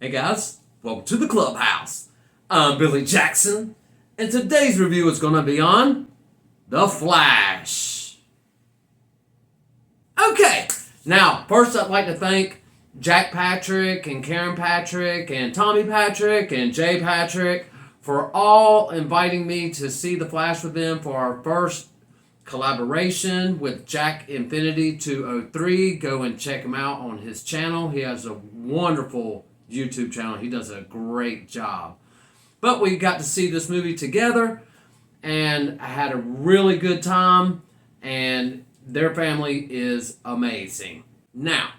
Hey guys, welcome to the clubhouse. I'm Billy Jackson, and today's review is going to be on The Flash. Okay, now first I'd like to thank Jack Patrick and Karen Patrick and Tommy Patrick and Jay Patrick for all inviting me to see The Flash with them for our first collaboration with Jack Infinity 203. Go and check him out on his channel. He has a wonderful YouTube channel. He does a great job. But we got to see this movie together, and I had a really good time, and their family is amazing. Now,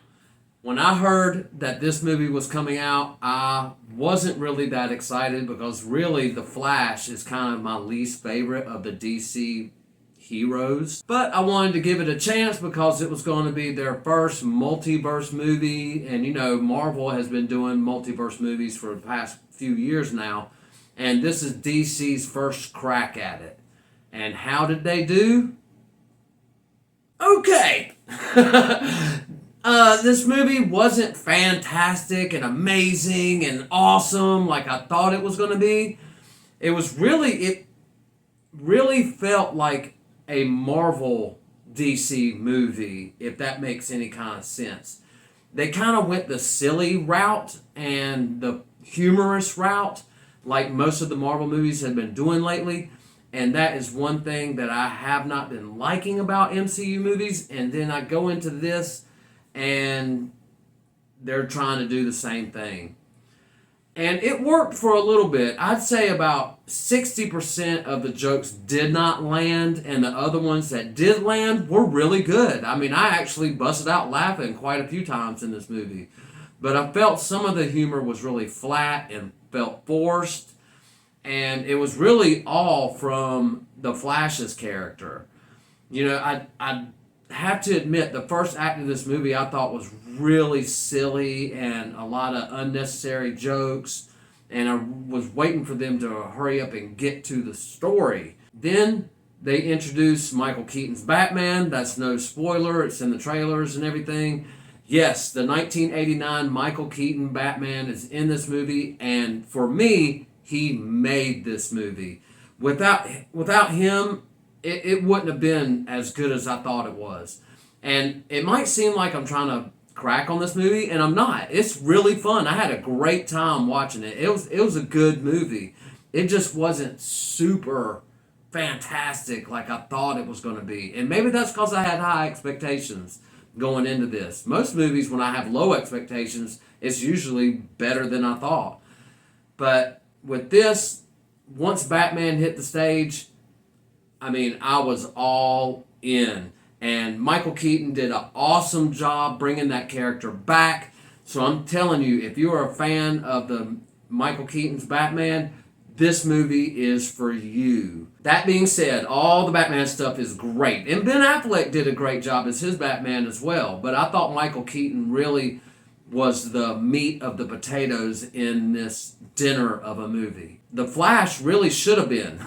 when I heard that this movie was coming out, I wasn't really that excited because really The Flash is kind of my least favorite of the DC heroes. But I wanted to give it a chance because it was going to be their first multiverse movie. And you know, Marvel has been doing multiverse movies for the past few years now. And this is DC's first crack at it. And how did they do? Okay. This movie wasn't fantastic and amazing and awesome like I thought it was going to be. It really felt like a Marvel DC movie, if that makes any kind of sense. They kind of went the silly route and the humorous route, like most of the Marvel movies have been doing lately. And that is one thing that I have not been liking about MCU movies. And then I go into this, and they're trying to do the same thing. And it worked for a little bit. I'd say about 60% of the jokes did not land, and the other ones that did land were really good. I mean, I actually busted out laughing quite a few times in this movie. But I felt some of the humor was really flat and felt forced, and it was really all from the Flash's character. You know, I have to admit, the first act of this movie I thought was really silly and a lot of unnecessary jokes, and I was waiting for them to hurry up and get to the story. Then they introduced Michael Keaton's Batman. That's no spoiler, it's in the trailers and everything. Yes, the 1989 Michael Keaton Batman is in this movie, and for me, he made this movie. Without him, it wouldn't have been as good as I thought it was. And it might seem like I'm trying to crack on this movie, and I'm not. It's really fun. I had a great time watching it. It was a good movie. It just wasn't super fantastic like I thought it was going to be. And maybe that's because I had high expectations going into this. Most movies, when I have low expectations, it's usually better than I thought. But with this, once Batman hit the stage, I mean, I was all in. And Michael Keaton did an awesome job bringing that character back. So I'm telling you, if you are a fan of the Michael Keaton's Batman, this movie is for you. That being said, all the Batman stuff is great. And Ben Affleck did a great job as his Batman as well. But I thought Michael Keaton really was the meat of the potatoes in this dinner of a movie. The Flash really should have been.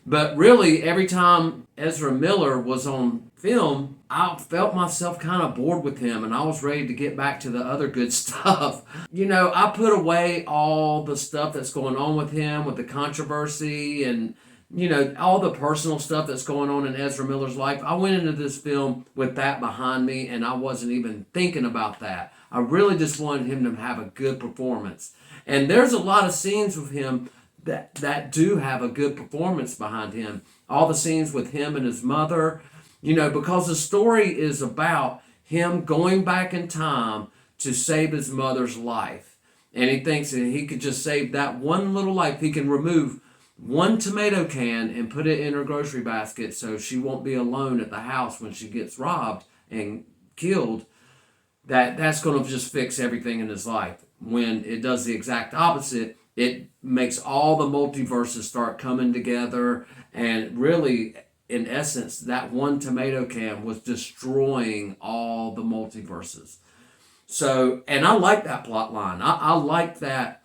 But really, every time Ezra Miller was on film, I felt myself kind of bored with him, and I was ready to get back to the other good stuff. You know, I put away all the stuff that's going on with him, with the controversy and, you know, all the personal stuff that's going on in Ezra Miller's life. I went into this film with that behind me, and I wasn't even thinking about that. I really just wanted him to have a good performance. And there's a lot of scenes with him that do have a good performance behind him. All the scenes with him and his mother, you know, because the story is about him going back in time to save his mother's life. And he thinks that he could just save that one little life. He can remove one tomato can and put it in her grocery basket so she won't be alone at the house when she gets robbed and killed. That's going to just fix everything in his life. When it does the exact opposite, it makes all the multiverses start coming together, and really, in essence, that one tomato can was destroying all the multiverses. So, and I like that plot line. I like that,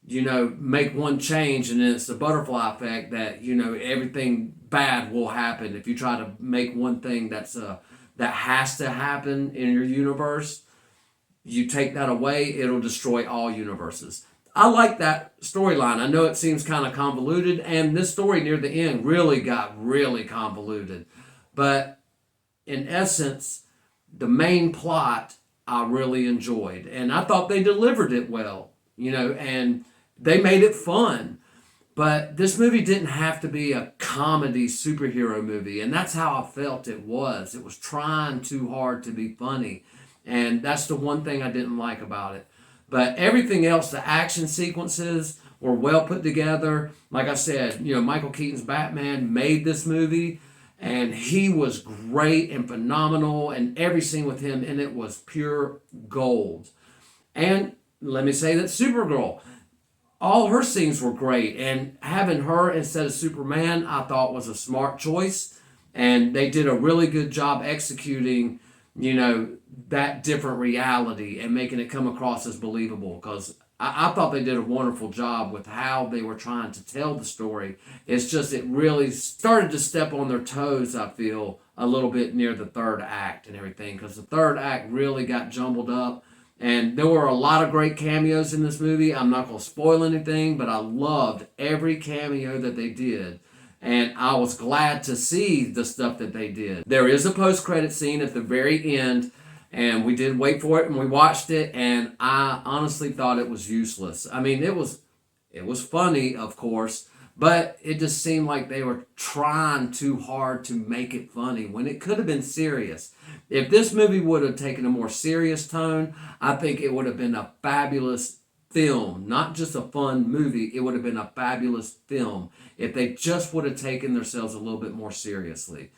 you know, make one change and then it's the butterfly effect that, you know, everything bad will happen if you try to make one thing that has to happen in your universe. You take that away, it'll destroy all universes. I like that storyline. I know it seems kind of convoluted, and this story near the end really got really convoluted. But in essence, the main plot I really enjoyed, and I thought they delivered it well, and they made it fun. But this movie didn't have to be a comedy superhero movie, and that's how I felt it was. It was trying too hard to be funny, and that's the one thing I didn't like about it. But everything else, the action sequences were well put together. Like I said, Michael Keaton's Batman made this movie, and he was great and phenomenal, and every scene with him in it was pure gold. And let me say that Supergirl, all her scenes were great, and having her instead of Superman I thought was a smart choice, and they did a really good job executing that different reality and making it come across as believable, because I thought they did a wonderful job with how they were trying to tell the story. It's just it really started to step on their toes, I feel, a little bit near the third act and everything, because the third act really got jumbled up. And there were a lot of great cameos in this movie. I'm not going to spoil anything, but I loved every cameo that they did. And I was glad to see the stuff that they did. There is a post-credit scene at the very end, and we did wait for it, and we watched it, and I honestly thought it was useless. I mean, it was funny, of course, but it just seemed like they were trying too hard to make it funny when it could have been serious. If this movie would have taken a more serious tone, I think it would have been a fabulous film, not just a fun movie. It would have been a fabulous film if they just would have taken themselves a little bit more seriously.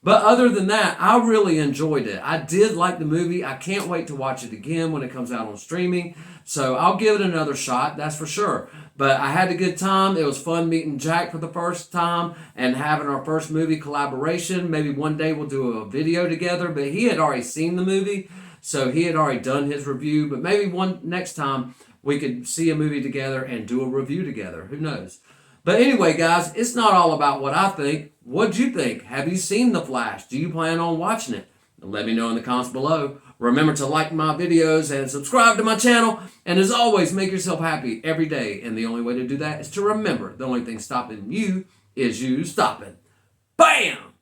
But other than that, I really enjoyed it. I did like the movie. I can't wait to watch it again when it comes out on streaming. So I'll give it another shot, that's for sure. But I had a good time. It was fun meeting Jack for the first time and having our first movie collaboration. Maybe one day we'll do a video together. But he had already seen the movie, so he had already done his review. But maybe one next time we could see a movie together and do a review together. Who knows? But anyway, guys, it's not all about what I think. What'd you think? Have you seen The Flash? Do you plan on watching it? Let me know in the comments below. Remember to like my videos and subscribe to my channel. And as always, make yourself happy every day. And the only way to do that is to remember the only thing stopping you is you stopping. Bam!